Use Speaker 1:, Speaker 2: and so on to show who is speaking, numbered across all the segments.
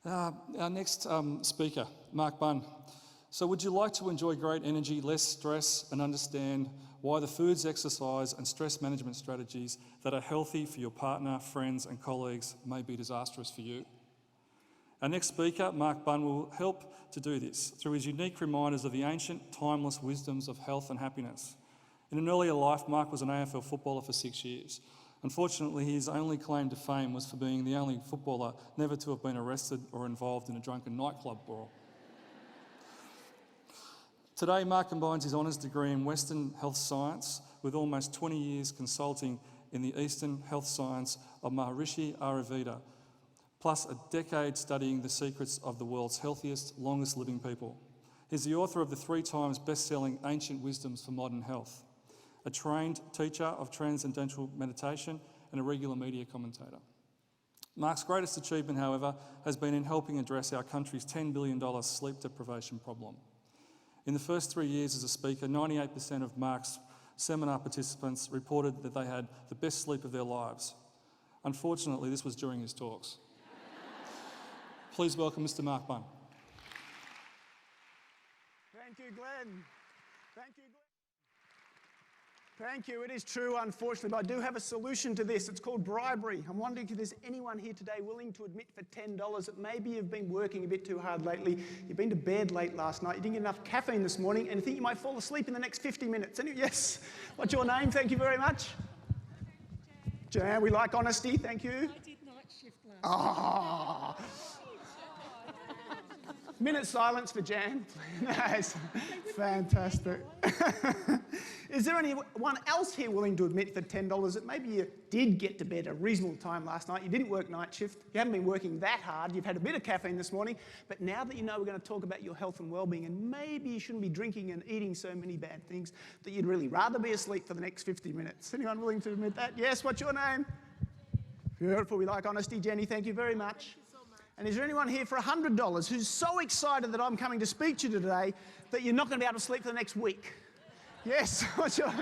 Speaker 1: Our next speaker, Mark Bunn. So would you like to enjoy great energy, less stress, and understand why the foods, exercise and stress management strategies that are healthy for your partner, friends and colleagues may be disastrous for you? Our next speaker, Mark Bunn, will help to do this through his unique reminders of the ancient, timeless wisdoms of health and happiness. In an earlier life, Mark was an AFL footballer for 6 years. Unfortunately, his only claim to fame was for being the only footballer never to have been arrested or involved in a drunken nightclub brawl. Today, Mark combines his honours degree in Western Health Science with almost 20 years consulting in the Eastern Health Science of Maharishi Ayurveda, plus a decade studying the secrets of the world's healthiest, longest living people. He's the author of the 3 times best-selling Ancient Wisdoms for Modern Health, a trained teacher of transcendental meditation and a regular media commentator. Mark's greatest achievement, however, has been in helping address our country's $10 billion sleep deprivation problem. In the first 3 years as a speaker, 98% of Mark's seminar participants reported that they had the best sleep of their lives. Unfortunately, this was during his talks. Please welcome Mr. Mark Bunn.
Speaker 2: Thank you, Glenn. Thank you, Glenn. Thank you. It is true, unfortunately, but I do have a solution to this. It's called bribery. I'm wondering if there's anyone here today willing to admit for $10 that maybe you've been working a bit too hard lately, you've been to bed late last night, you didn't get enough caffeine this morning, and you think you might fall asleep in the next 50 minutes. Yes. What's your name? Thank you very much. Jan, we like honesty. Thank you.
Speaker 3: I did night shift last night.
Speaker 2: Minute silence for Jan. Nice. Fantastic. Is there anyone else here willing to admit for $10 that maybe you did get to bed at a reasonable time last night, you didn't work night shift, you haven't been working that hard, you've had a bit of caffeine this morning, but now that you know we're going to talk about your health and well-being, and maybe you shouldn't be drinking and eating so many bad things, that you'd really rather be asleep for the next 50 minutes. Anyone willing to admit that? Yes, what's your name? Beautiful, we like honesty. Jenny, thank you very much. And is there anyone here for $100 who's so excited that I'm coming to speak to you today that you're not going to be able to sleep for the next week? Yes. What's your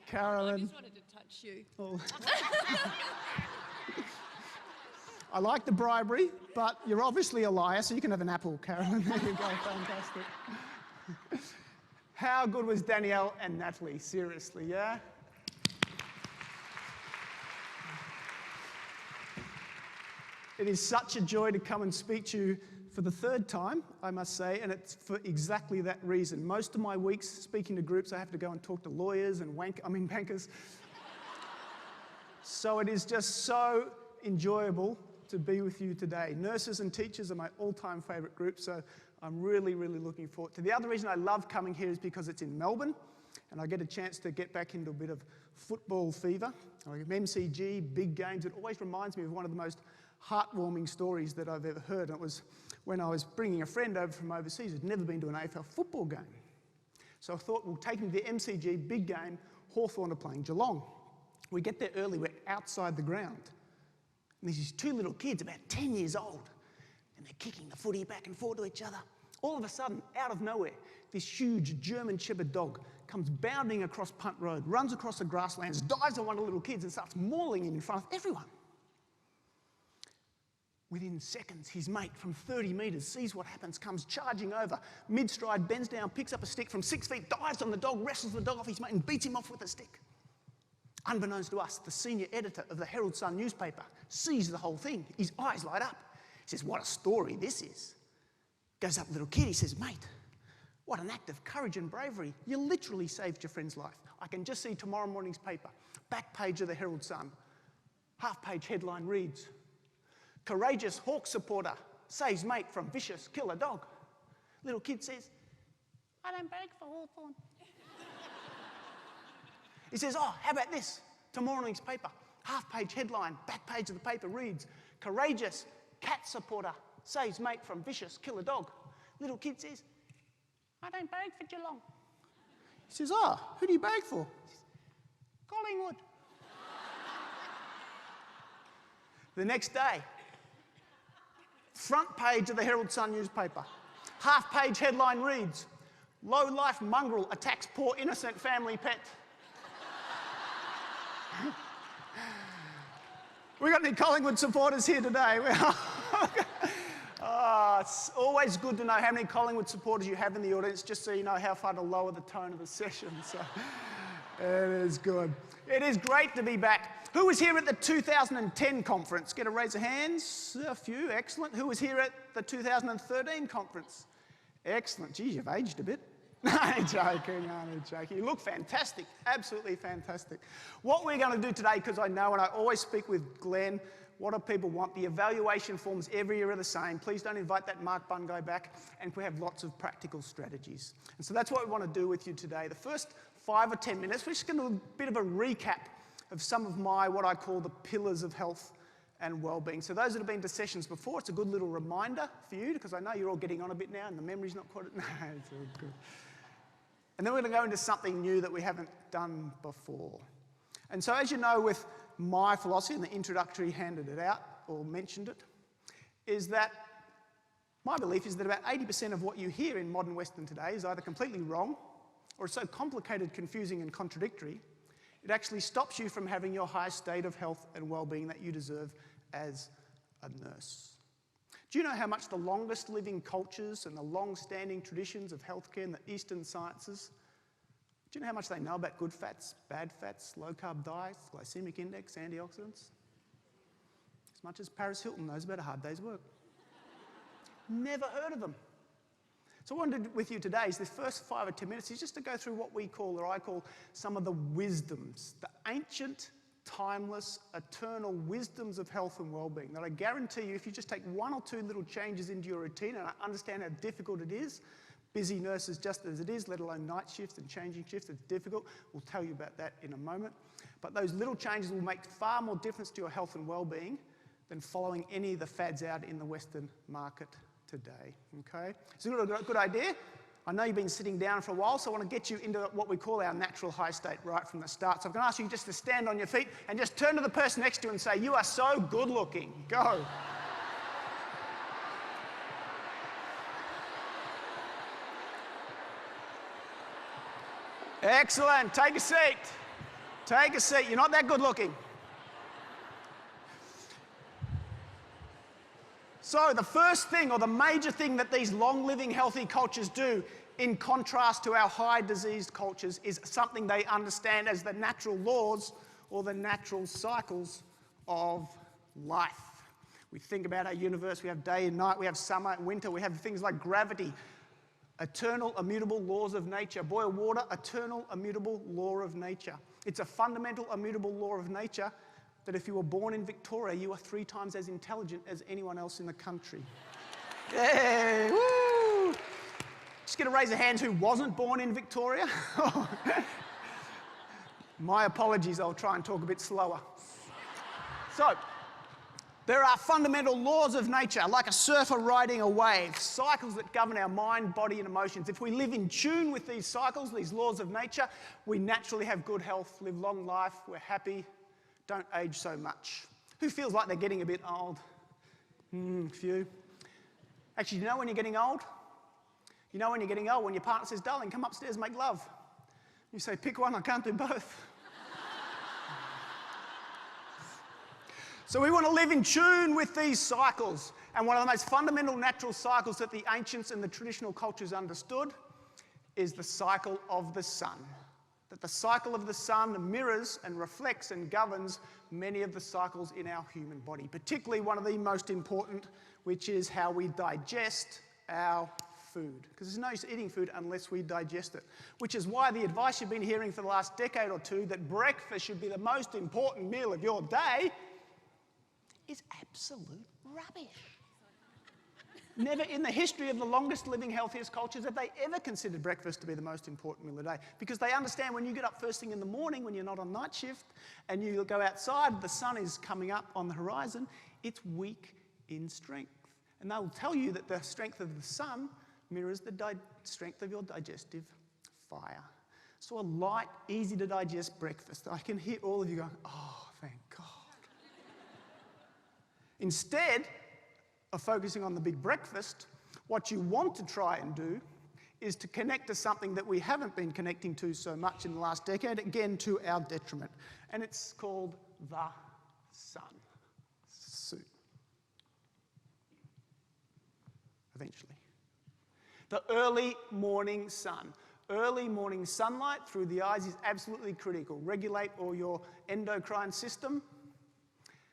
Speaker 2: Carolyn?
Speaker 3: I just wanted to touch you.
Speaker 2: Oh. I like the bribery, but you're obviously a liar, so you can have an apple, Carolyn. There you go. Fantastic. How good was Danielle and Natalie? Seriously, yeah? It is such a joy to come and speak to you for the 3rd time, I must say, and it's for exactly that reason. Most of my weeks speaking to groups, I have to go and talk to lawyers and bankers. So it is just so enjoyable to be with you today. Nurses and teachers are my all-time favourite group, so I'm really, really looking forward to it. The other reason I love coming here is because it's in Melbourne, and I get a chance to get back into a bit of football fever. MCG, big games, it always reminds me of one of the most heartwarming stories that I've ever heard. And it was when I was bringing a friend over from overseas who'd never been to an AFL football game. So I thought we'll take him to the MCG, big game, Hawthorn are playing Geelong. We get there early, we're outside the ground. And there's these 2 little kids, about 10 years old, and they're kicking the footy back and forth to each other. All of a sudden, out of nowhere, this huge German Shepherd dog comes bounding across Punt Road, runs across the grasslands, dives on one of the little kids and starts mauling him in front of everyone. Within seconds, his mate from 30 metres sees what happens, comes charging over, mid-stride, bends down, picks up a stick from 6 feet, dives on the dog, wrestles the dog off his mate and beats him off with a stick. Unbeknownst to us, the senior editor of the Herald Sun newspaper sees the whole thing. His eyes light up. He says, what a story this is. Goes up to the little kid, he says, mate, what an act of courage and bravery. You literally saved your friend's life. I can just see tomorrow morning's paper, back page of the Herald Sun. Half-page headline reads, courageous Hawk supporter saves mate from vicious killer dog. Little kid says, I don't beg for Hawthorn. He says, oh, how about this? Tomorrow morning's paper, half-page headline, back page of the paper reads, courageous cat supporter saves mate from vicious killer dog. Little kid says, I don't beg for Geelong. He says, oh, who do you beg for? He says, Collingwood. The next day, front page of the Herald Sun newspaper, half-page headline reads, low-life mongrel attacks poor innocent family pet. We got any Collingwood supporters here today? It's always good to know how many Collingwood supporters you have in the audience, just so you know how far to lower the tone of the session. So it is good. It is great to be back. Who was here at the 2010 conference? Get a raise of hands. A few, excellent. Who was here at the 2013 conference? Excellent. Geez, you've aged a bit. No, I'm joking, I'm joking. You look fantastic, absolutely fantastic. What we're going to do today, because I know, and I always speak with Glenn, what do people want? The evaluation forms every year are the same. Please don't invite that Mark Bunn guy back. And we have lots of practical strategies. And so that's what we want to do with you today. The first 5 or 10 minutes, we're just going to do a bit of a recap of some of my, what I call the pillars of health and well-being. So those that have been to sessions before, it's a good little reminder for you, because I know you're all getting on a bit now and the memory's not quite... No, it's all good. And then we're going to go into something new that we haven't done before. And so as you know, with my philosophy, and the introductory handed it out, or mentioned it, is that my belief is that about 80% of what you hear in modern Western today is either completely wrong, or it's so complicated, confusing, and contradictory, it actually stops you from having your highest state of health and well-being that you deserve as a nurse. Do you know how much the longest living cultures and the long-standing traditions of healthcare and the Eastern sciences, do you know how much they know about good fats, bad fats, low-carb diets, glycemic index, antioxidants? As much as Paris Hilton knows about a hard day's work. Never heard of them. So what I want to do with you today is the first 5 or 10 minutes is just to go through what we call, or I call, some of the wisdoms, the ancient, timeless, eternal wisdoms of health and well-being that I guarantee you, if you just take 1 or 2 little changes into your routine, and I understand how difficult it is, busy nurses just as it is, let alone night shifts and changing shifts, it's difficult. We'll tell you about that in a moment. But those little changes will make far more difference to your health and well-being than following any of the fads out in the Western market today, okay? Is it a good idea? I know you've been sitting down for a while, so I want to get you into what we call our natural high state right from the start. So I'm going to ask you just to stand on your feet and just turn to the person next to you and say, "You are so good looking." Go. Excellent. Take a seat. Take a seat. You're not that good looking. So the first thing, or the major thing that these long-living healthy cultures do, in contrast to our high-diseased cultures, is something they understand as the natural laws or the natural cycles of life. We think about our universe, we have day and night, we have summer and winter, we have things like gravity, eternal, immutable laws of nature. Boil water, eternal, immutable law of nature. It's a fundamental, immutable law of nature that if you were born in Victoria, you are 3 times as intelligent as anyone else in the country. Yay! Woo! Just get a raise of hands who wasn't born in Victoria. My apologies, I'll try and talk a bit slower. So, there are fundamental laws of nature, like a surfer riding a wave, cycles that govern our mind, body, and emotions. If we live in tune with these cycles, these laws of nature, we naturally have good health, live long life, we're happy, don't age so much. Who feels like they're getting a bit old? Few. Actually, you know when you're getting old? You know when you're getting old, when your partner says, "Darling, come upstairs, make love." You say, "Pick one, I can't do both." So we want to live in tune with these cycles. And one of the most fundamental natural cycles that the ancients and the traditional cultures understood is the cycle of the sun. That the cycle of the sun mirrors and reflects and governs many of the cycles in our human body, particularly one of the most important, which is how we digest our food. Because there's no use eating food unless we digest it. Which is why the advice you've been hearing for the last decade or two, that breakfast should be the most important meal of your day, is absolute rubbish. Never in the history of the longest living, healthiest cultures have they ever considered breakfast to be the most important meal of the day. Because they understand when you get up first thing in the morning, when you're not on night shift, and you go outside, the sun is coming up on the horizon, it's weak in strength. And they'll tell you that the strength of the sun mirrors the strength of your digestive fire. So a light, easy to digest breakfast. I can hear all of you going, "Oh, thank God." Instead of focusing on the big breakfast, what you want to try and do is to connect to something that we haven't been connecting to so much in the last decade, again to our detriment. And it's called the sun. Suit. eventually. The early morning sun. Early morning sunlight through the eyes is absolutely critical. Regulate all your endocrine system.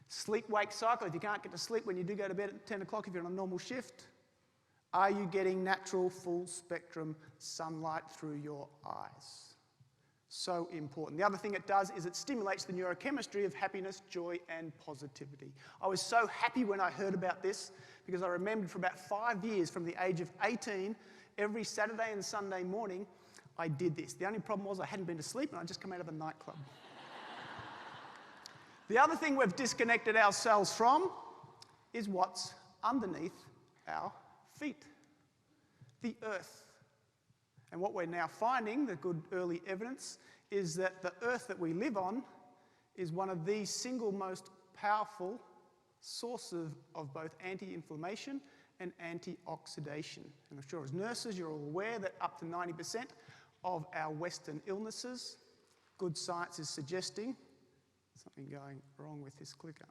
Speaker 2: Sleep-wake cycle. If you can't get to sleep when you do go to bed at 10 o'clock if you're on a normal shift, are you getting natural full-spectrum sunlight through your eyes? So important. The other thing it does is it stimulates the neurochemistry of happiness, joy, and positivity. I was so happy when I heard about this because I remembered for about 5 years, from the age of 18, every Saturday and Sunday morning, I did this. The only problem was I hadn't been to sleep and I'd just come out of a nightclub. The other thing we've disconnected ourselves from is what's underneath our feet, the earth. And what we're now finding, the good early evidence, is that the earth that we live on is one of the single most powerful sources of both anti-inflammation and antioxidation. And I'm sure as nurses you're all aware that up to 90% of our Western illnesses, good science is suggesting, something going wrong with this clicker.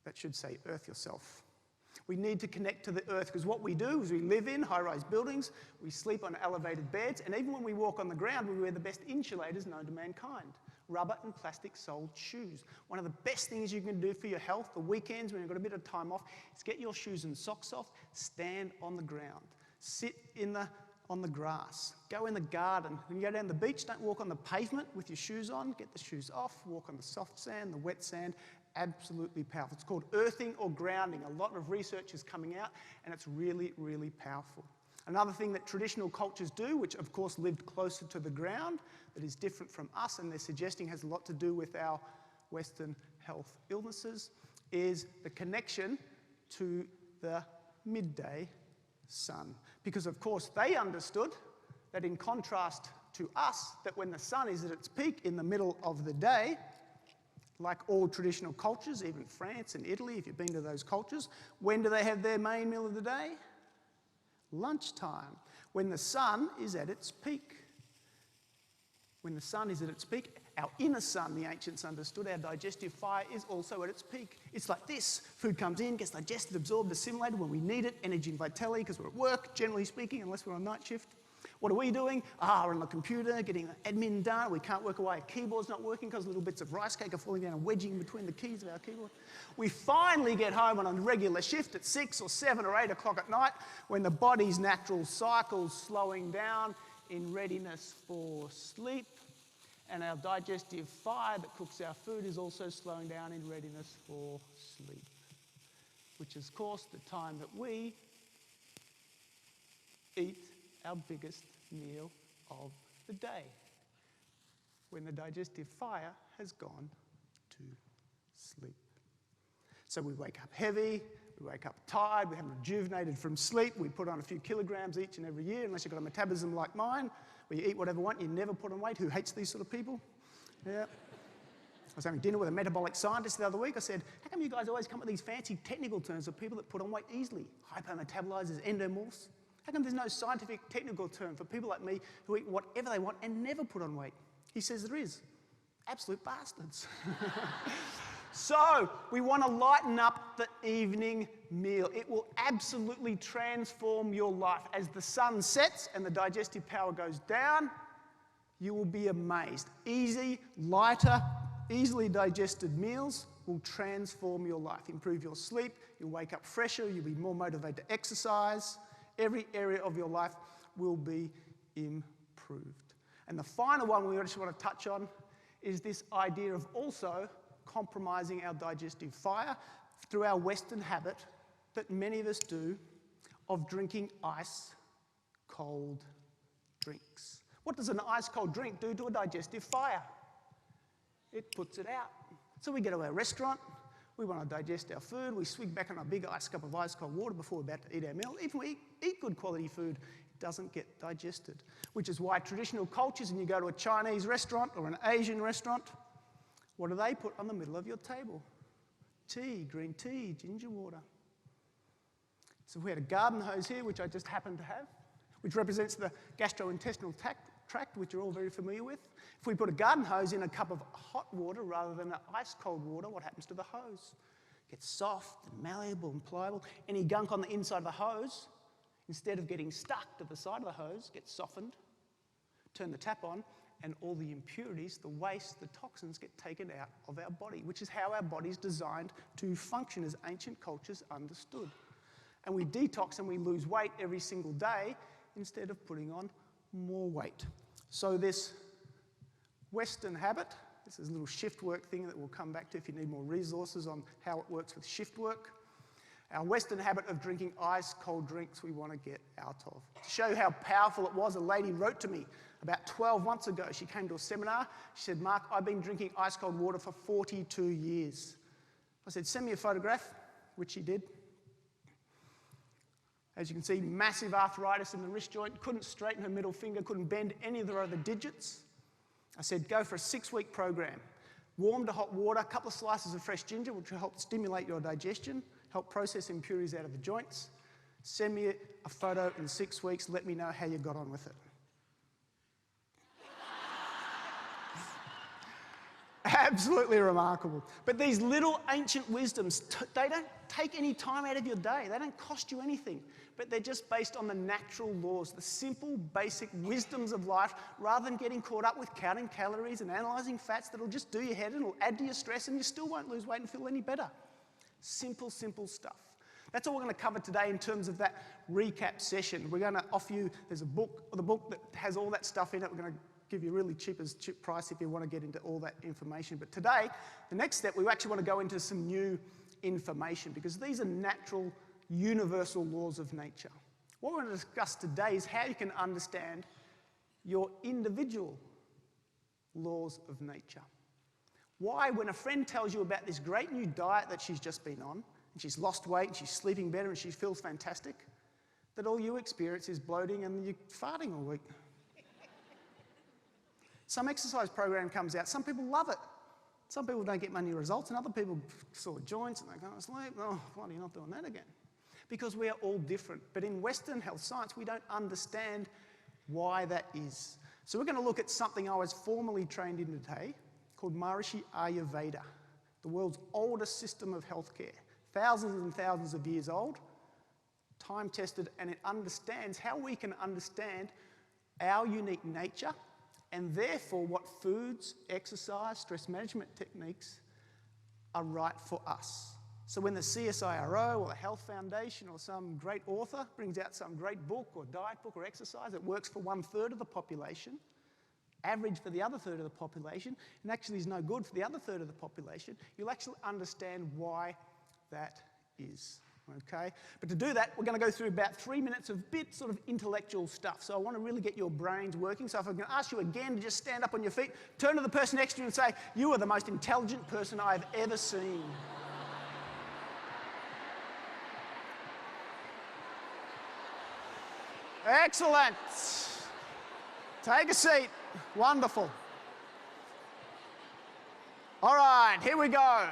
Speaker 2: That should say earth yourself. We need to connect to the earth because what we do is we live in high-rise buildings, we sleep on elevated beds, and even when we walk on the ground, we wear the best insulators known to mankind. Rubber and plastic-soled shoes. One of the best things you can do for your health, the weekends when you've got a bit of time off, is get your shoes and socks off, stand on the ground, sit on the grass, go in the garden. When you go down the beach, don't walk on the pavement with your shoes on, get the shoes off, walk on the soft sand, the wet sand. Absolutely powerful. It's called earthing or grounding. A lot of research is coming out and it's really, really powerful. Another thing that traditional cultures do, which of course lived closer to the ground, that is different from us and they're suggesting has a lot to do with our Western health illnesses, is the connection to the midday sun. Because of course they understood that in contrast to us, that when the sun is at its peak in the middle of the day, like all traditional cultures, even France and Italy, if you've been to those cultures, when do they have their main meal of the day? Lunchtime, when the sun is at its peak. When the sun is at its peak, our inner sun, the ancients understood, our digestive fire is also at its peak. It's like this. Food comes in, gets digested, absorbed, assimilated when we need it, energy and vitality because we're at work, generally speaking, unless we're on night shift. What are we doing? We're on the computer, getting the admin done. We can't work away. A keyboard's not working because little bits of rice cake are falling down and wedging between the keys of our keyboard. We finally get home on a regular shift at 6 or 7 or 8 o'clock at night when the body's natural cycle's slowing down in readiness for sleep. And our digestive fire that cooks our food is also slowing down in readiness for sleep, which is, of course, the time that we eat our biggest meal of the day, when the digestive fire has gone to sleep. So we wake up heavy, we wake up tired, we haven't rejuvenated from sleep, we put on a few kilograms each and every year, unless you've got a metabolism like mine, where you eat whatever you want, you never put on weight. Who hates these sort of people? Yeah. I was having dinner with a metabolic scientist the other week. I said, how come you guys always come up with these fancy technical terms for people that put on weight easily? Hypermetabolizers, endomorphs. How come there's no scientific technical term for people like me who eat whatever they want and never put on weight? He says there is. Absolute bastards. So, we want to lighten up the evening meal. It will absolutely transform your life. As the sun sets and the digestive power goes down, you will be amazed. Easy, lighter, easily digested meals will transform your life, improve your sleep, you'll wake up fresher, you'll be more motivated to exercise. Every area of your life will be improved. And the final one we just want to touch on is this idea of also compromising our digestive fire through our Western habit that many of us do of drinking ice-cold drinks. What does an ice-cold drink do to a digestive fire? It puts it out. So we go to our restaurant, we want to digest our food, we swig back on a big ice cup of ice-cold water before we're about to eat our meal. Even if we eat good quality food, it doesn't get digested. Which is why traditional cultures, and you go to a Chinese restaurant or an Asian restaurant, what do they put on the middle of your table? Tea, green tea, ginger water. So we had a garden hose here, which I just happen to have, which represents the gastrointestinal tract, which you're all very familiar with. If we put a garden hose in a cup of hot water rather than ice-cold water, what happens to the hose? gets soft and malleable and pliable. Any gunk on the inside of the hose, instead of getting stuck to the side of the hose, gets softened. Turn the tap on, and all the impurities, the waste, the toxins get taken out of our body, which is how our body's designed to function as ancient cultures understood. And we detox and we lose weight every single day instead of putting on more weight. So this Western habit, this is a little shift work thing that we'll come back to if you need more resources on how it works with shift work. Our Western habit of drinking ice cold drinks we want to get out of. To show how powerful it was, a lady wrote to me about 12 months ago. She came to a seminar. She said, Mark, I've been drinking ice cold water for 42 years. I said, send me a photograph, which she did. As you can see, massive arthritis in the wrist joint, couldn't straighten her middle finger, couldn't bend any of the other digits. I said, go for a 6-week program. Warm to hot water, a couple of slices of fresh ginger, which will help stimulate your digestion, help process impurities out of the joints. Send me a photo in 6 weeks. Let me know how you got on with it. Absolutely remarkable. But these little ancient wisdoms, they don't take any time out of your day. They don't cost you anything. But they're just based on the natural laws, the simple, basic wisdoms of life, rather than getting caught up with counting calories and analysing fats that'll just do your head and it'll add to your stress and you still won't lose weight and feel any better. Simple, simple stuff. That's all we're going to cover today in terms of that recap session. We're going to offer you, there's a book, the book that has all that stuff in it. We're going to give you really cheap price if you want to get into all that information. But today, the next step, we actually want to go into some new information because these are natural, universal laws of nature. What we're going to discuss today is how you can understand your individual laws of nature. Why, when a friend tells you about this great new diet that she's just been on, and she's lost weight, and she's sleeping better, and she feels fantastic, that all you experience is bloating and you're farting all week. Some exercise program comes out, some people love it. Some people don't get many results, and other people sore joints and they can't sleep. Oh, why are you not doing that again? Because we are all different. But in Western health science, we don't understand why that is. So we're going to look at something I was formally trained in today called Maharishi Ayurveda, the world's oldest system of healthcare, thousands and thousands of years old, time-tested, and it understands how we can understand our unique nature and therefore what foods, exercise, stress management techniques are right for us. So when the CSIRO or the Health Foundation or some great author brings out some great book or diet book or exercise that works for 1/3 of the population, average for the other third of the population, and actually is no good for the other third of the population, you'll actually understand why that is. Okay? But to do that, we're going to go through about 3 minutes of bit sort of intellectual stuff. So I want to really get your brains working. So if I'm going to ask you again to just stand up on your feet, turn to the person next to you and say, you are the most intelligent person I've ever seen. Excellent. Take a seat. Wonderful. All right, here we go.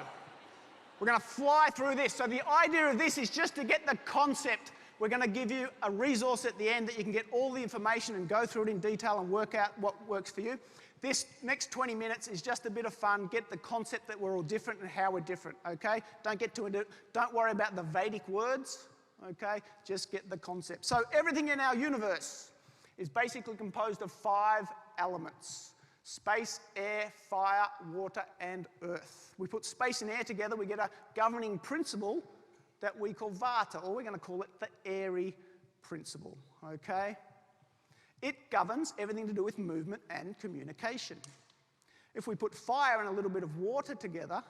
Speaker 2: We're going to fly through this. So the idea of this is just to get the concept. We're going to give you a resource at the end that you can get all the information and go through it in detail and work out what works for you. This next 20 minutes is just a bit of fun. Get the concept that we're all different and how we're different, okay? Don't get too into it. Don't worry about the Vedic words, okay? Just get the concept. So everything in our universe is basically composed of 5 elements. Space, air, fire, water, and earth. We put space and air together, we get a governing principle that we call Vata, or we're going to call it the airy principle, okay? It governs everything to do with movement and communication. If we put fire and a little bit of water together,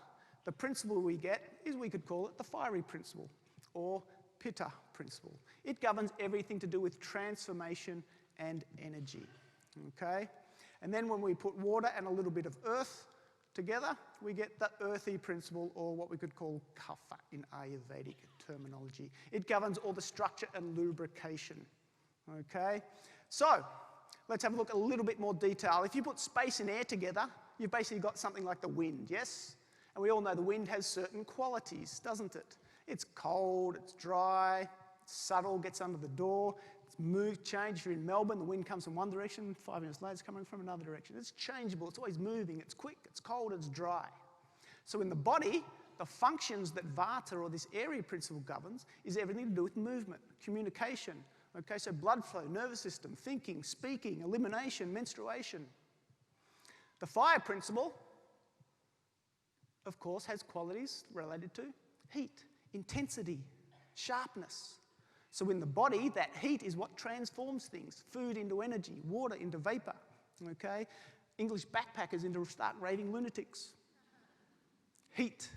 Speaker 2: the principle we get is we could call it the fiery principle, or Pitta principle. It governs everything to do with transformation and energy, okay? And then when we put water and a little bit of earth together, we get the earthy principle, or what we could call kapha in Ayurvedic terminology. It governs all the structure and lubrication, okay? So, let's have a look at a little bit more detail. If you put space and air together, you've basically got something like the wind, yes? And we all know the wind has certain qualities, doesn't it? It's cold, it's dry, it's subtle, gets under the door, it's change. If you're in Melbourne, the wind comes from one direction, 5 minutes later it's coming from another direction. It's changeable, it's always moving, it's quick, it's cold, it's dry. So in the body, the functions that Vata, or this area principle, governs is everything to do with movement, communication. Okay, so blood flow, nervous system, thinking, speaking, elimination, menstruation. The fire principle, of course, has qualities related to heat, intensity, sharpness. So in the body, that heat is what transforms things. Food into energy, water into vapor. Okay? English backpackers into stark raving lunatics. Heat,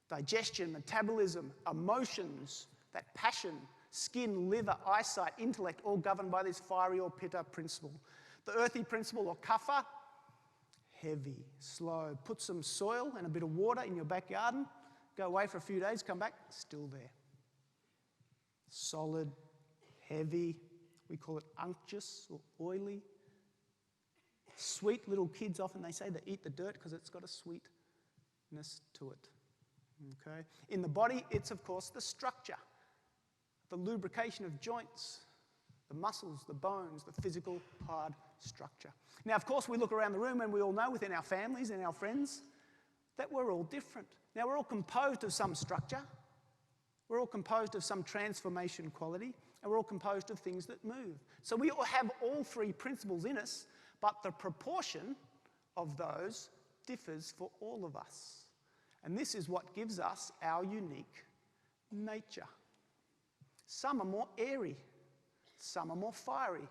Speaker 2: digestion, metabolism, emotions, that passion, skin, liver, eyesight, intellect, all governed by this fiery or pitta principle. The earthy principle, or kapha, heavy, slow. Put some soil and a bit of water in your back garden, go away for a few days, come back, still there. Solid, heavy, we call it unctuous or oily. Sweet. Little kids often, they say they eat the dirt because it's got a sweetness to it. Okay? In the body, it's of course the structure, the lubrication of joints, the muscles, the bones, the physical hard structure. Now, of course, we look around the room and we all know within our families and our friends that we're all different. Now, we're all composed of some structure, we're all composed of some transformation quality, and we're all composed of things that move. So we all have all three principles in us, but the proportion of those differs for all of us. And this is what gives us our unique nature. Some are more airy, some are more fiery,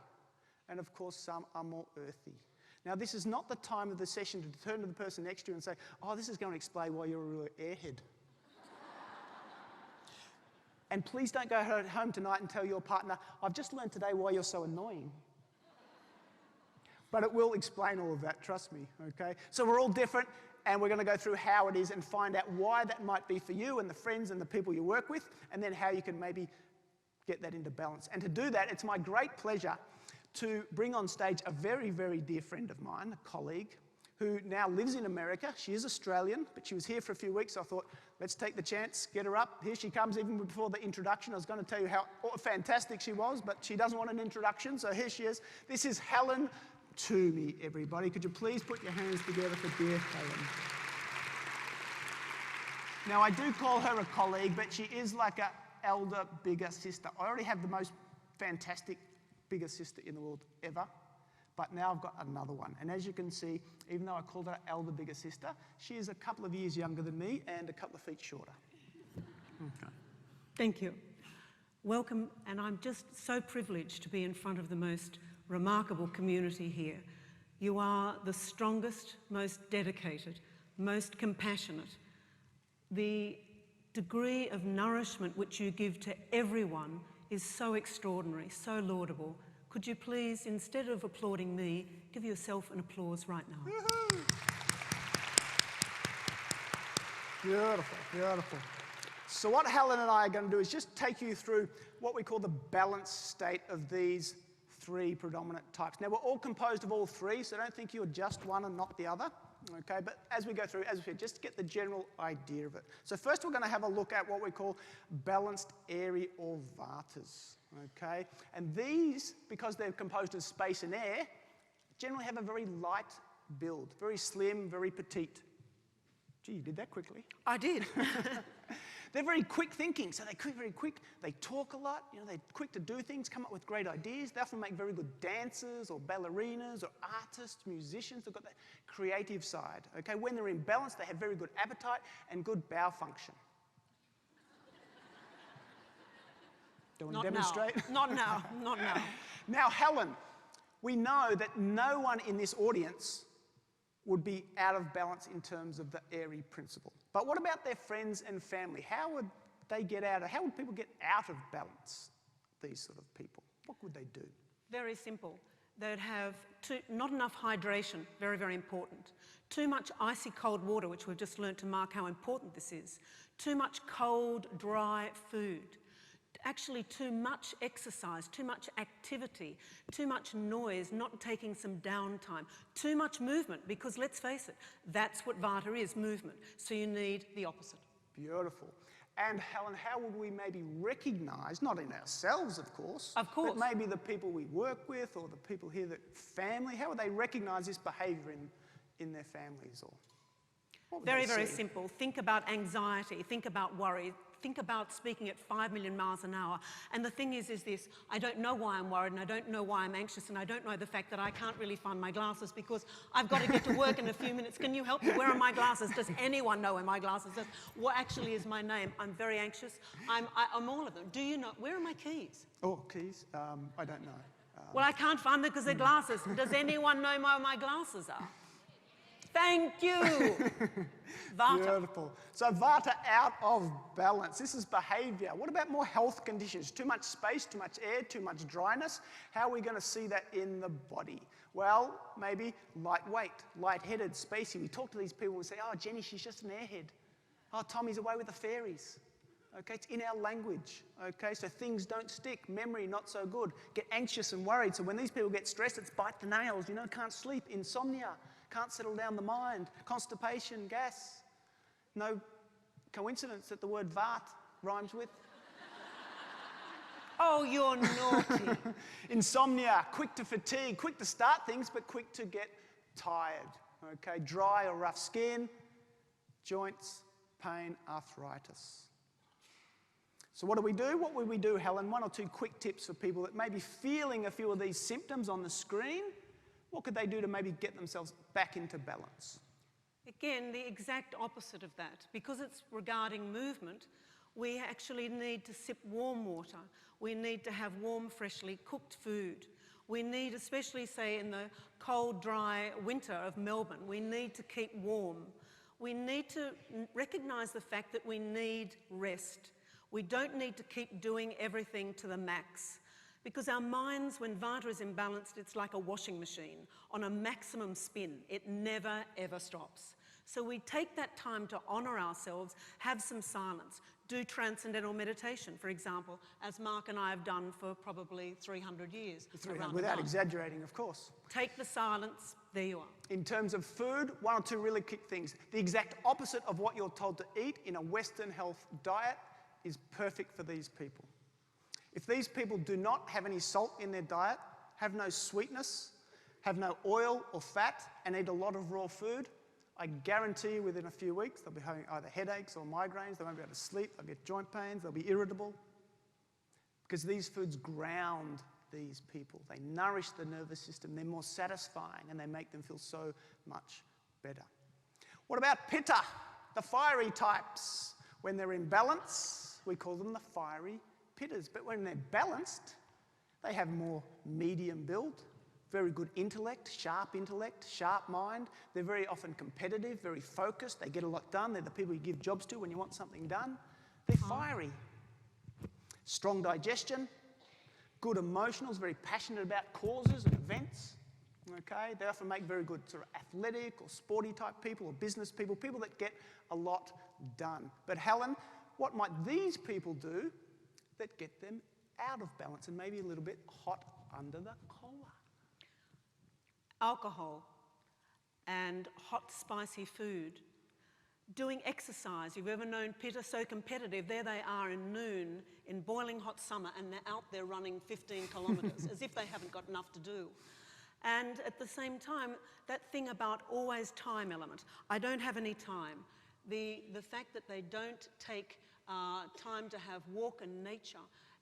Speaker 2: and of course some are more earthy. Now, this is not the time of the session to turn to the person next to you and say, oh, this is going to explain why you're a real airhead. And please don't go home tonight and tell your partner, I've just learned today why you're so annoying. But it will explain all of that, trust me, okay? So we're all different, and we're going to go through how it is and find out why that might be for you and the friends and the people you work with, and then how you can maybe get that into balance. And to do that, it's my great pleasure to bring on stage a very, very dear friend of mine, a colleague, who now lives in America. She is Australian, but she was here for a few weeks, so I thought, let's take the chance, get her up. Here she comes, even before the introduction. I was going to tell you how fantastic she was, but she doesn't want an introduction, so here she is. This is Helen Toomey, everybody. Could you please put your hands together for dear Helen? Now, I do call her a colleague, but she is like an elder, bigger sister. I already have the most fantastic bigger sister in the world ever, but now I've got another one. And as you can see, even though I called her elder, bigger sister, she is a couple of years younger than me and a couple of feet shorter. Okay.
Speaker 4: Thank you. Welcome, and I'm just so privileged to be in front of the most remarkable community here. You are the strongest, most dedicated, most compassionate. The degree of nourishment which you give to everyone is so extraordinary, so laudable. Could you please, instead of applauding me, give yourself an applause right now?
Speaker 2: Woo-hoo. Beautiful, beautiful. So what Helen and I are going to do is just take you through what we call the balanced state of these three predominant types. Now, we're all composed of all three, so don't think you're just one and not the other. Okay, but as we go through, as we said, just get the general idea of it. So first we're going to have a look at what we call balanced airy or vatas. Okay, and these, because they're composed of space and air, generally have a very light build, very slim, very petite. Gee, you did that quickly.
Speaker 4: I did.
Speaker 2: They're very quick thinking, so they're very quick. They talk a lot, they're quick to do things, come up with great ideas. They often make very good dancers or ballerinas or artists, musicians. They've got that creative side. Okay, when they're in balance, they have very good appetite and good bowel function. Do you want to demonstrate?
Speaker 4: Not now, not now.
Speaker 2: Now, Helen, we know that no one in this audience would be out of balance in terms of the airy principle. But what about their friends and family? How would people get out of balance, these sort of people? What would they do?
Speaker 4: Very simple. They'd have not enough hydration, very, very important. Too much icy cold water, which we've just learnt to mark how important this is. Too much cold, dry food. Actually, too much exercise, too much activity, too much noise, not taking some downtime, too much movement, because let's face it, that's what Vata is, movement. So you need the opposite.
Speaker 2: Beautiful. And Helen, how would we maybe recognise, not in ourselves, of course,
Speaker 4: but
Speaker 2: maybe the people we work with or the people here, that family, how would they recognise this behaviour in their families? Or What would
Speaker 4: Very,
Speaker 2: they
Speaker 4: very
Speaker 2: see?
Speaker 4: simple. Think about anxiety, think about worry, think about speaking at 5 million miles an hour. And the thing is this, I don't know why I'm worried, and I don't know why I'm anxious, and I don't know the fact that I can't really find my glasses because I've got to get to work in a few minutes. Can you help me? Where are my glasses? Does anyone know where my glasses are? What actually is my name? I'm very anxious. I'm all of them. Do you know, where are my keys?
Speaker 2: Oh, keys? I don't know.
Speaker 4: Well, I can't find them because they're glasses. Does anyone know where my glasses are? Thank you. Vata.
Speaker 2: Beautiful. So Vata, out of balance. This is behaviour. What about more health conditions? Too much space, too much air, too much dryness? How are we going to see that in the body? Well, maybe lightweight, lightheaded, spacey. We talk to these people and say, oh, Jenny, she's just an airhead. Oh, Tommy's away with the fairies. Okay, it's in our language. Okay, so things don't stick. Memory, not so good. Get anxious and worried. So when these people get stressed, it's bite the nails, you know, can't sleep, insomnia. Can't settle down the mind, constipation, gas. No coincidence that the word Vart rhymes with.
Speaker 4: Oh, you're naughty.
Speaker 2: Insomnia, quick to fatigue, quick to start things, but quick to get tired. Okay, dry or rough skin, joints, pain, arthritis. So what do we do? What would we do, Helen? 1 or 2 quick tips for people that may be feeling a few of these symptoms on the screen. What could they do to maybe get themselves back into balance?
Speaker 4: Again, the exact opposite of that. Because it's regarding movement, we actually need to sip warm water. We need to have warm, freshly cooked food. We need, especially say in the cold, dry winter of Melbourne, we need to keep warm. We need to recognise the fact that we need rest. We don't need to keep doing everything to the max. Because our minds, when Vata is imbalanced, it's like a washing machine on a maximum spin. It never, ever stops. So we take that time to honour ourselves, have some silence, do transcendental meditation, for example, as Mark and I have done for probably 300 years.
Speaker 2: Without exaggerating, of course.
Speaker 4: Take the silence, there you are.
Speaker 2: In terms of food, 1 or 2 really quick things. The exact opposite of what you're told to eat in a Western health diet is perfect for these people. If these people do not have any salt in their diet, have no sweetness, have no oil or fat, and eat a lot of raw food, I guarantee you within a few weeks they'll be having either headaches or migraines, they won't be able to sleep, they'll get joint pains, they'll be irritable. Because these foods ground these people. They nourish the nervous system, they're more satisfying, and they make them feel so much better. What about Pitta, the fiery types? When they're in balance, we call them the fiery Pittas, but when they're balanced, they have more medium build, very good intellect, sharp mind. They're very often competitive, very focused. They get a lot done. They're the people you give jobs to when you want something done. They're fiery. Strong digestion, good emotionals, very passionate about causes and events. Okay, they often make very good sort of athletic or sporty type people or business people, people that get a lot done. But Helen, what might these people do that get them out of balance and maybe a little bit hot under the collar?
Speaker 4: Alcohol and hot, spicy food. Doing exercise. You've ever known Pitta so competitive? There they are in noon, in boiling hot summer, and they're out there running 15 kilometres as if they haven't got enough to do. And at the same time, that thing about always time element. I don't have any time. The fact that they don't take time to have walk in nature,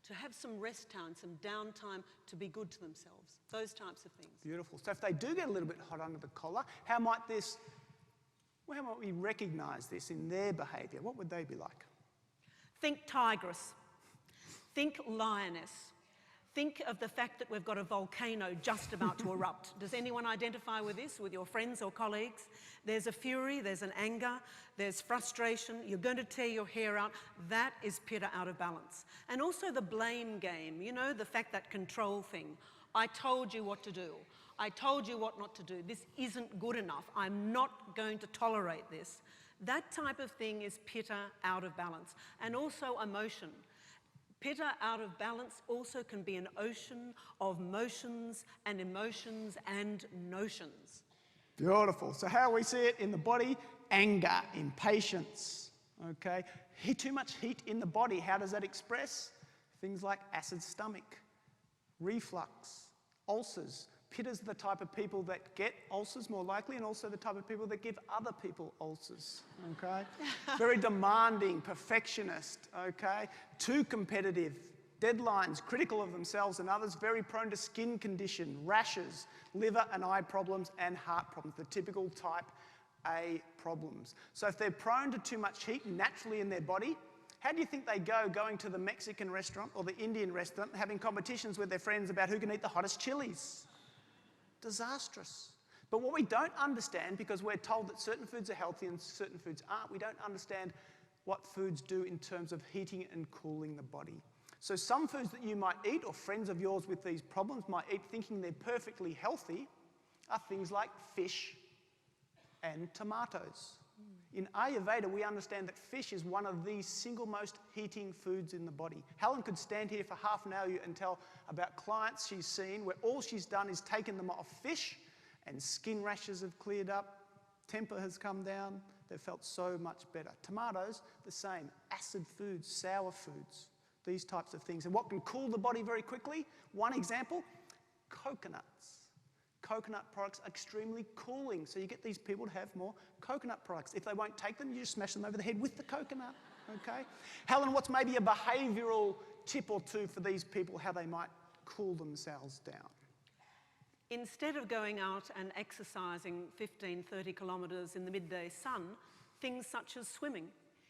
Speaker 4: to have some rest time, some downtime, to be good to themselves. Those types of things.
Speaker 2: Beautiful. So if they do get a little bit hot under the collar, how might we recognise this in their behaviour? What would they be like?
Speaker 4: Think tigress. Think lioness. Think of the fact that we've got a volcano just about to erupt. Does anyone identify with this, with your friends or colleagues? There's a fury, there's an anger, there's frustration, you're going to tear your hair out. That is Pitta out of balance. And also the blame game, you know, the fact that control thing. I told you what to do. I told you what not to do. This isn't good enough. I'm not going to tolerate this. That type of thing is Pitta out of balance. And also emotion. Pitta out of balance also can be an ocean of motions and emotions and notions.
Speaker 2: Beautiful. So how we see it in the body? Anger, impatience, okay? Too much heat in the body, how does that express? Things like acid stomach, reflux, ulcers, Pitters are the type of people that get ulcers more likely, and also the type of people that give other people ulcers, okay? Very demanding, perfectionist, okay? Too competitive, deadlines, critical of themselves and others, very prone to skin condition, rashes, liver and eye problems, and heart problems, the typical type A problems. So if they're prone to too much heat naturally in their body, how do you think they go going to the Mexican restaurant or the Indian restaurant, having competitions with their friends about who can eat the hottest chilies? Disastrous. But what we don't understand, because we're told that certain foods are healthy and certain foods aren't, we don't understand what foods do in terms of heating and cooling the body. So some foods that you might eat, or friends of yours with these problems might eat thinking they're perfectly healthy, are things like fish and tomatoes. In Ayurveda, we understand that fish is one of the single most heating foods in the body. Helen could stand here for half an hour and tell about clients she's seen where all she's done is taken them off fish and skin rashes have cleared up, temper has come down, they've felt so much better. Tomatoes, the same. Acid foods, sour foods, these types of things. And what can cool the body very quickly? One example, coconuts. Coconut products are extremely cooling, so you get these people to have more coconut products. If they won't take them, you just smash them over the head with the coconut, okay? Helen, what's maybe a behavioural tip or two for these people, how they might cool themselves down?
Speaker 4: Instead of going out and exercising 15, 30 kilometres in the midday sun, things such as swimming.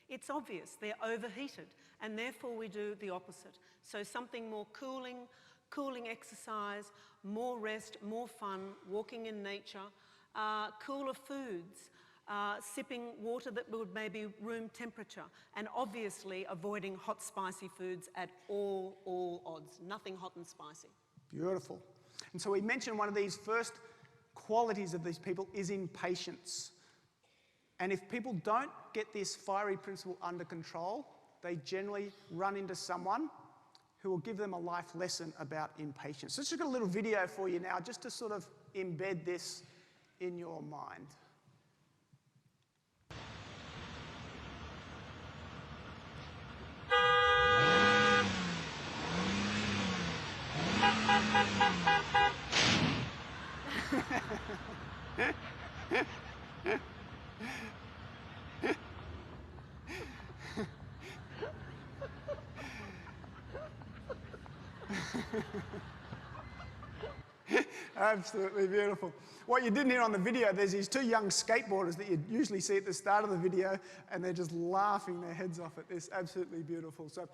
Speaker 4: It's obvious they're overheated, and therefore we do the opposite. So something more cooling exercise, more rest, more fun, walking in nature, cooler foods, sipping water that would maybe room temperature, and obviously avoiding hot, spicy foods at all odds. Nothing hot and spicy.
Speaker 2: Beautiful. And so we mentioned one of these first qualities of these people is impatience. And if people don't get this fiery principle under control, they generally run into someone who will give them a life lesson about impatience. So let's just got a little video for you now, just to sort of embed this in your mind. Absolutely beautiful. What you didn't hear on the video, there's these two young skateboarders that you usually see at the start of the video, and they're just laughing their heads off at this. Absolutely beautiful. So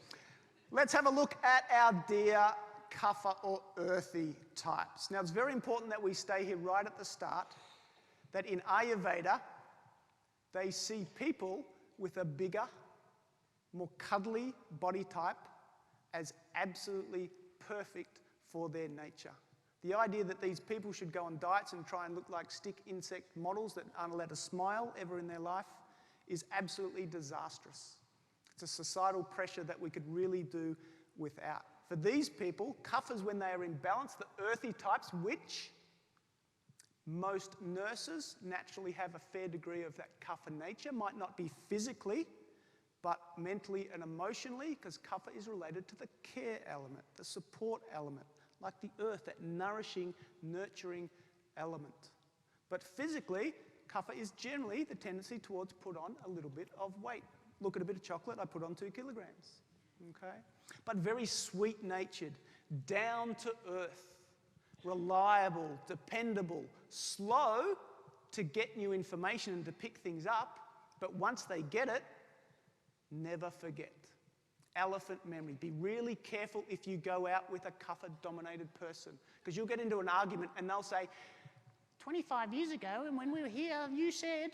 Speaker 2: let's have a look at our dear kapha or earthy types. Now, it's very important that we stay here right at the start, that in Ayurveda, they see people with a bigger, more cuddly body type as absolutely perfect for their nature. The idea that these people should go on diets and try and look like stick insect models that aren't allowed to smile ever in their life is absolutely disastrous. It's a societal pressure that we could really do without. For these people, kaphas, when they are in balance, the earthy types, which most nurses naturally have a fair degree of that kapha nature, might not be physically, but mentally and emotionally, because kapha is related to the care element, the support element, like the earth, that nourishing, nurturing element. But physically, kapha is generally the tendency towards put on a little bit of weight. Look at a bit of chocolate, I put on 2 kilograms, okay? But very sweet-natured, down to earth, reliable, dependable, slow to get new information and to pick things up, but once they get it, never forget. Elephant memory. Be really careful if you go out with a kapha-dominated person, because you'll get into an argument and they'll say, 25 years ago, and when we were here, you said.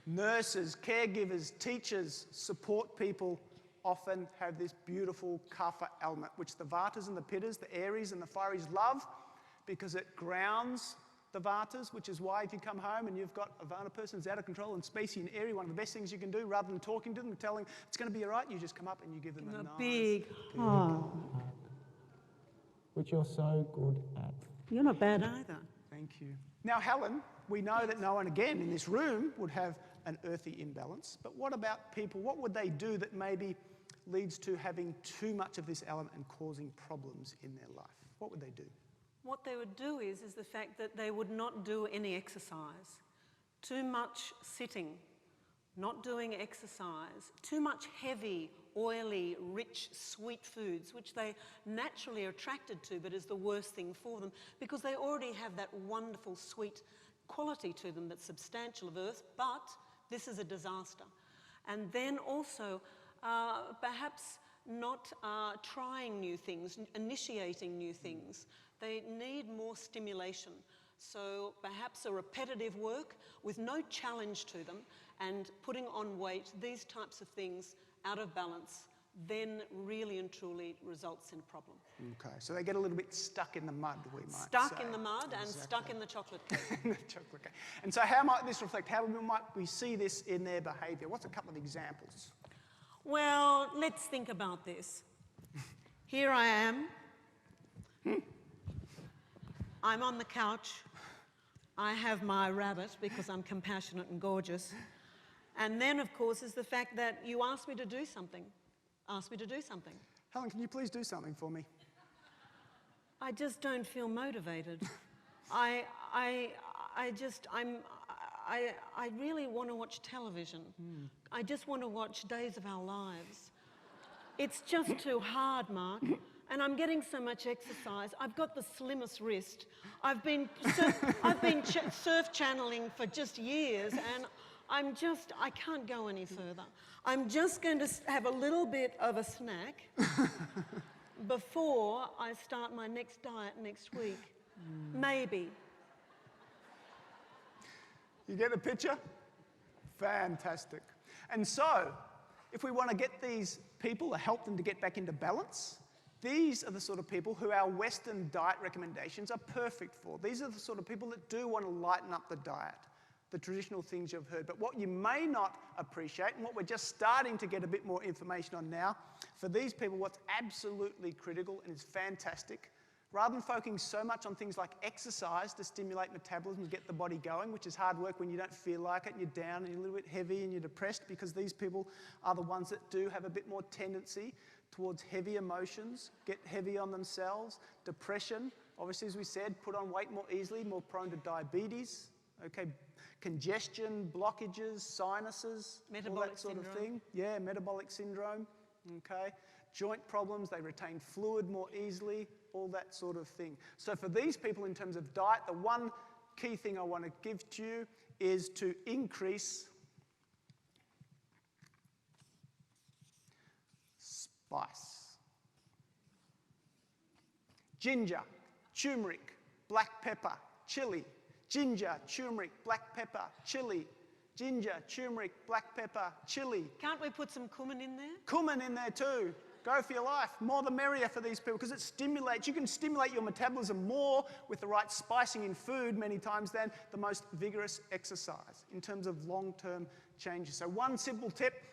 Speaker 2: Nurses, caregivers, teachers, support people often have this beautiful kapha element, which the vatas and the pittas, the aries and the fireys love, because it grounds the vatas, which is why if you come home and you've got a vata person who's out of control and spacey and airy, one of the best things you can do, rather than talking to them and telling them it's going to be all right, you just come up and you give them a nice
Speaker 4: big hug.
Speaker 5: Which you're so good at.
Speaker 4: You're not bad either.
Speaker 2: Thank you. Now, Helen, we know that no one, again, in this room would have an earthy imbalance, but what about people? What would they do that maybe leads to having too much of this element and causing problems in their life? What would they do?
Speaker 4: What they would do is the fact that they would not do any exercise. Too much sitting, not doing exercise, too much heavy, oily, rich, sweet foods, which they naturally are attracted to, but is the worst thing for them because they already have that wonderful sweet quality to them that's substantial of earth, but this is a disaster. And then also, perhaps not trying new things, initiating new things. They need more stimulation. So perhaps a repetitive work with no challenge to them and putting on weight, these types of things out of balance, then really and truly results in a problem.
Speaker 2: Okay, so they get a little bit stuck in the mud, we might say.
Speaker 4: Stuck in the mud and stuck in the chocolate cake.
Speaker 2: In the chocolate cake. And so how might this reflect? How might we see this in their behaviour? What's a couple of examples?
Speaker 4: Well, let's think about this. Here I am. I'm on the couch. I have my rabbit because I'm compassionate and gorgeous. And then, of course, is the fact that you asked me to do something. Asked me to do something.
Speaker 2: Helen, can you please do something for me?
Speaker 4: I just don't feel motivated. I really want to watch television. I just want to watch Days of Our Lives. It's just too hard, Mark. And I'm getting so much exercise. I've got the slimmest wrist. I've been surf channeling for just years, and I can't go any further. I'm just going to have a little bit of a snack before I start my next diet next week. Maybe.
Speaker 2: You get the picture? Fantastic. And so, if we want to get these people to help them to get back into balance, these are the sort of people who our Western diet recommendations are perfect for. These are the sort of people that do want to lighten up the diet, the traditional things you've heard. But what you may not appreciate, and what we're just starting to get a bit more information on now, for these people, what's absolutely critical and is fantastic, rather than focusing so much on things like exercise to stimulate metabolism and get the body going, which is hard work when you don't feel like it, and you're down and you're a little bit heavy and you're depressed, because these people are the ones that do have a bit more tendency towards heavy emotions, get heavy on themselves, depression, obviously, as we said, put on weight more easily, more prone to diabetes, okay, congestion, blockages, sinuses, all that sort of thing. Yeah, metabolic syndrome, okay, joint problems, they retain fluid more easily, all that sort of thing. So for these people in terms of diet, the one key thing I want to give to you is to increase spice. Ginger, turmeric, black pepper, chili. Ginger, turmeric, black pepper, chili. Ginger, turmeric, black pepper, chili.
Speaker 4: Can't we put some cumin in there?
Speaker 2: Cumin in there too. Go for your life. More the merrier for these people, because it stimulates. You can stimulate your metabolism more with the right spicing in food many times than the most vigorous exercise in terms of long-term changes. So one simple tip,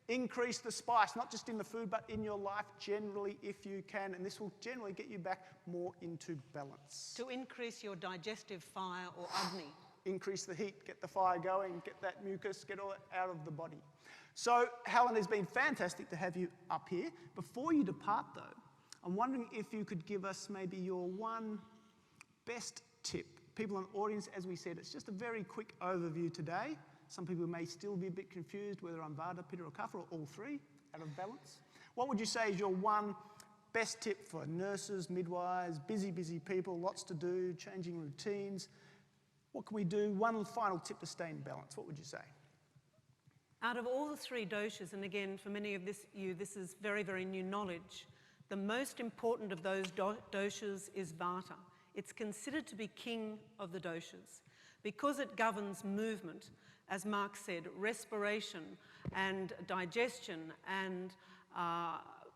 Speaker 2: increase the spice, not just in the food, but in your life generally if you can, and this will generally get you back more into balance.
Speaker 4: To increase your digestive fire or Agni.
Speaker 2: Increase the heat, get the fire going, get that mucus, get all it out of the body. So, Helen, it's been fantastic to have you up here. Before you depart, though, I'm wondering if you could give us maybe your one best tip. People in the audience, as we said, it's just a very quick overview today. Some people may still be a bit confused whether I'm Vata, Pitta or Kapha, or all three, out of balance. What would you say is your one best tip for nurses, midwives, busy people, lots to do, changing routines? What can we do? One final tip to stay in balance. What would you say?
Speaker 4: Out of all the three doshas, and again, for many of you, this is very, very new knowledge, the most important of those doshas is Vata. It's considered to be king of the doshas because it governs movement, as Mark said, respiration and digestion and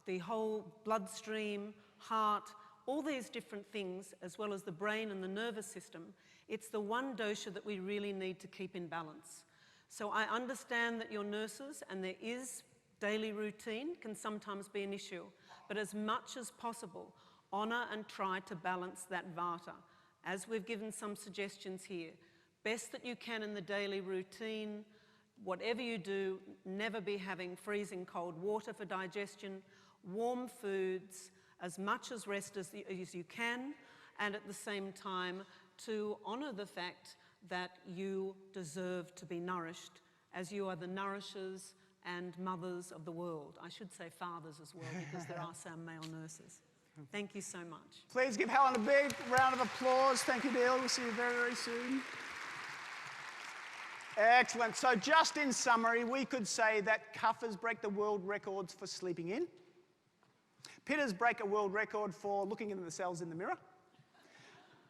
Speaker 4: the whole bloodstream, heart, all these different things, as well as the brain and the nervous system. It's the one dosha that we really need to keep in balance. So I understand that you're nurses and there is daily routine can sometimes be an issue, but as much as possible, honour and try to balance that Vata. As we've given some suggestions here, best that you can in the daily routine, whatever you do, never be having freezing cold water for digestion, warm foods, as much as rest as you can, and at the same time to honour the fact that you deserve to be nourished, as you are the nourishers and mothers of the world. I should say fathers as well, because there are some male nurses. Thank you so much.
Speaker 2: Please give Helen a big round of applause. Thank you, Neil. We'll see you very, very soon. Excellent. So just in summary, we could say that cuffers break the world records for sleeping in. Pitters break a world record for looking into themselves in the mirror.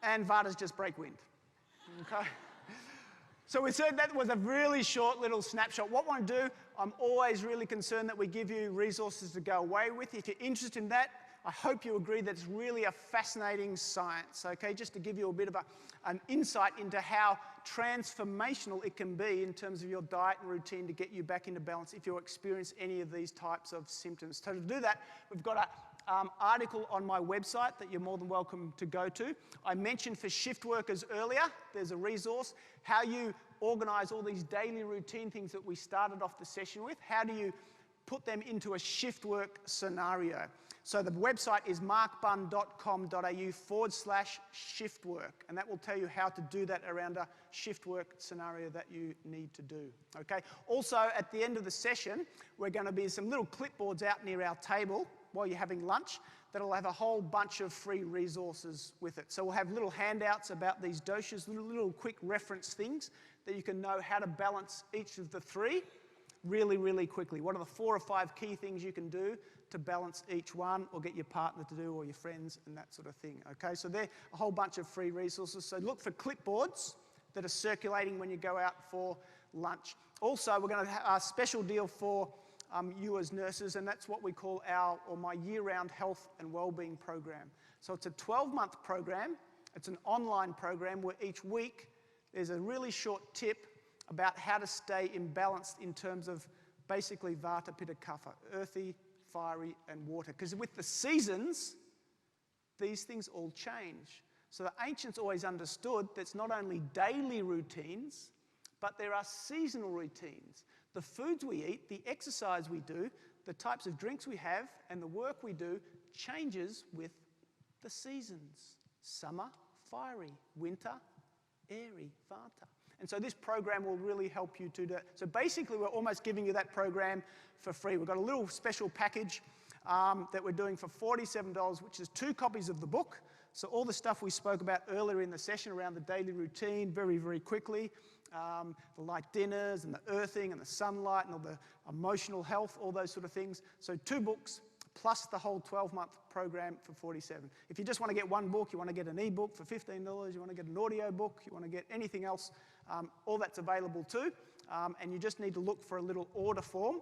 Speaker 2: And Vatas just break wind. Okay? So we said that was a really short little snapshot. What I want to do, I'm always really concerned that we give you resources to go away with. If you're interested in that, I hope you agree that it's really a fascinating science, okay? Just to give you a bit of an insight into how transformational it can be in terms of your diet and routine to get you back into balance if you experience any of these types of symptoms. So to do that, we've got an article on my website that you're more than welcome to go to. I mentioned for shift workers earlier, there's a resource, how you organise all these daily routine things that we started off the session with. How do you put them into a shift work scenario? So the website is markbunn.com.au/shift work, and that will tell you how to do that around a shift work scenario that you need to do. Okay. Also, at the end of the session, we're going to be some little clipboards out near our table while you're having lunch that'll have a whole bunch of free resources with it. So we'll have little handouts about these doshas, little quick reference things that you can know how to balance each of the three really, really quickly. What are the 4 or 5 key things you can do to balance each one, or get your partner to do, or your friends, and that sort of thing. Okay, so there are a whole bunch of free resources. So look for clipboards that are circulating when you go out for lunch. Also, we're going to have a special deal for you as nurses, and that's what we call my year-round health and wellbeing program. So it's a 12-month program. It's an online program where each week there's a really short tip about how to stay imbalanced in terms of basically Vata, Pitta, Kapha, earthy, fiery, and water. Because with the seasons, these things all change. So the ancients always understood that it's not only daily routines, but there are seasonal routines. The foods we eat, the exercise we do, the types of drinks we have, and the work we do changes with the seasons. Summer, fiery. Winter, airy, Vata. And so this program will really help you to do that. So basically, we're almost giving you that program for free. We've got a little special package that we're doing for $47, which is 2 copies of the book. So all the stuff we spoke about earlier in the session around the daily routine, very, very quickly. The light dinners and the earthing and the sunlight and all the emotional health, all those sort of things. So 2 books plus the whole 12-month program for $47. If you just want to get 1 book, you want to get an e-book for $15, you want to get an audio book, you want to get anything else, all that's available too. And you just need to look for a little order form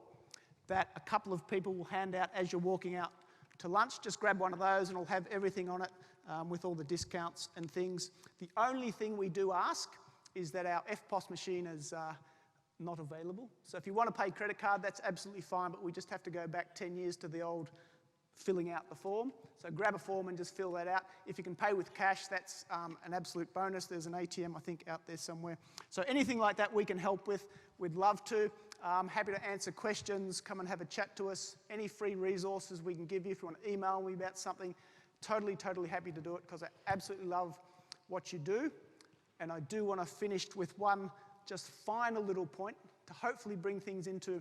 Speaker 2: that a couple of people will hand out as you're walking out to lunch. Just grab one of those and it'll have everything on it with all the discounts and things. The only thing we do ask is that our EFTPOS machine is not available. So if you want to pay credit card, that's absolutely fine, but we just have to go back 10 years to the old filling out the form. So grab a form and just fill that out. If you can pay with cash, that's an absolute bonus. There's an ATM, I think, out there somewhere. So anything like that we can help with, we'd love to. Happy to answer questions, come and have a chat to us. Any free resources we can give you. If you want to email me about something, totally, totally happy to do it, because I absolutely love what you do. And I do want to finish with one just final little point to hopefully bring things into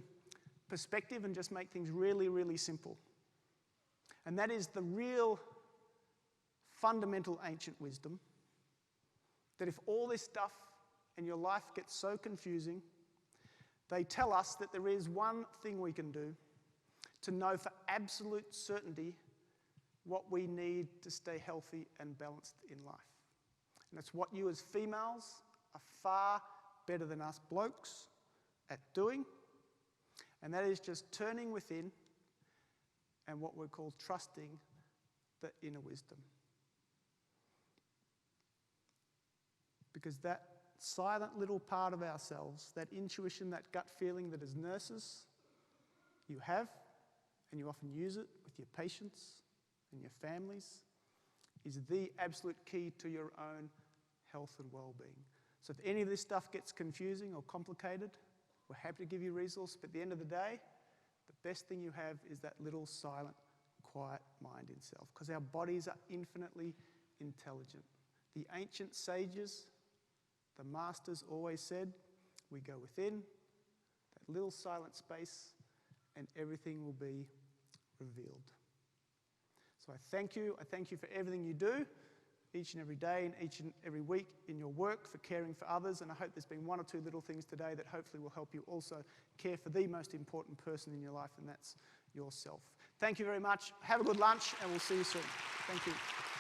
Speaker 2: perspective and just make things really, really simple. And that is the real fundamental ancient wisdom that if all this stuff in your life gets so confusing, they tell us that there is one thing we can do to know for absolute certainty what we need to stay healthy and balanced in life. And it's what you as females are far better than us blokes at doing, and that is just turning within and what we call trusting the inner wisdom. Because that silent little part of ourselves, that intuition, that gut feeling that as nurses you have, and you often use it with your patients and your families, is the absolute key to your own health and well-being. So if any of this stuff gets confusing or complicated, We're happy to give you resources, but at the end of the day, the best thing you have is that little silent, quiet mind in self, because our bodies are infinitely intelligent. The ancient sages, the masters always said, we go within, that little silent space, and everything will be revealed. So I thank you. I thank you for everything you do each and every day and each and every week in your work, for caring for others. And I hope there's been one or two little things today that hopefully will help you also care for the most important person in your life, and that's yourself. Thank you very much. Have a good lunch, and we'll see you soon. Thank you.